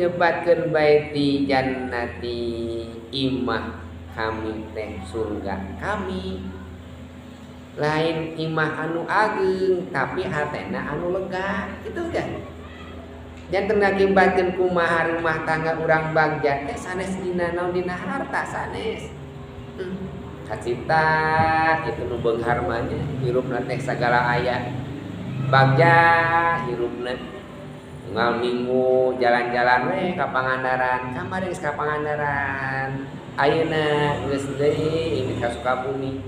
nyebatkeun baiti jannati imah kami teh surga kami. Lain imah anu ageung tapi hatena anu lega gitu kan. Janten ngakibatkeun kumaha rumah tangga urang bagja teh sanes dina naon dina harta sanes. Kacita itu nu beunghar mah nya hirupna teh sagala aya. Bagja hirupna unggal minggu jalan-jalan we ka Pangandaran, kamari geus ka Pangandaran. Ayeuna geus deui ini ka Sukabumi.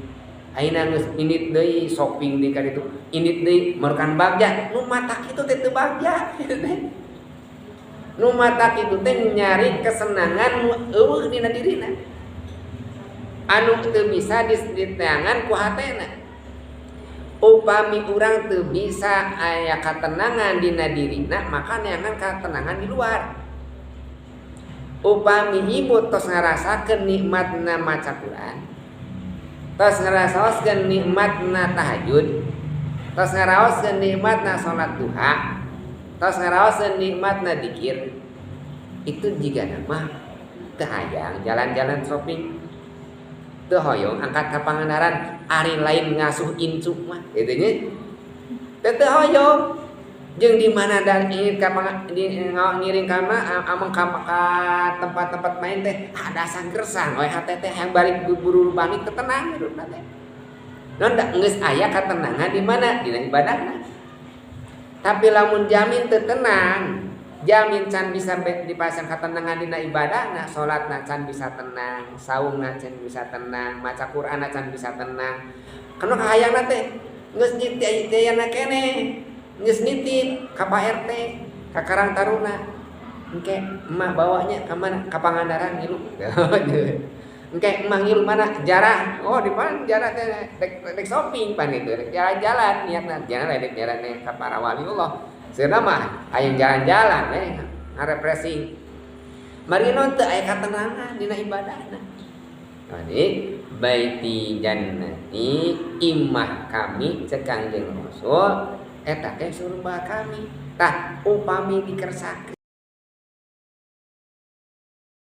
Ayeuna geus indit deui shopping di ka ditu. Indit deui merkan bagja, nu matak itu teh teu bagja. Nu matak itu teh nyari kesenangan nu eueuh dina dirina. Anu teu bisa diteangan ku hatena. Upami urang teu bisa aya katenangan dina dirina, maka neangan katenangan di luar. Upami ibu tos ngarasakeun nikmatna maca Quran, tos ngarasaoskeun nikmatna tahajud, tos ngaraoskeun nikmatna salat duha, tos ngaraoskeun nikmatna dzikir, itu jigana mah teu hayang jalan-jalan shopping, teu hoyong angkat ka Pangandaran ari lain ngasuh incu mah kitu nya. Teu hoyong jeung di mana dan ingin ka ngiring kana amang ka tempat-tempat main teh ada sagersang we hate teh yang balik buru balik teu tenang hidupna teh. Non da geus aya katenangan di mana dina ibadahna. Tapi lamun jamin teu tenang, jamin can bisa dipasang katenangan dina ibadahna, salatna can bisa tenang, saumna can bisa tenang, maca Qur'anna can bisa tenang. Kana kahayangna teh geus ditayana keneh, geus nitip ka Pak RT, ka Karang Taruna. Engke emak bawanya ka mana? Ka Pangandaran ngilu. Engke emak ngilu mana? Jarah. Oh, di mana jarah teh dek shopping pan itu, dek jalan-jalan niatna. Jangan dek jalan ka para waliullah. Seuna mah aya jalan-jalan ngarepressing. Marina teu aya katenangan dina ibadahna. Jadi baiti jannati imah kami cek Kangjeng Rasul eta teh surga kami. Tah upami dikersakeun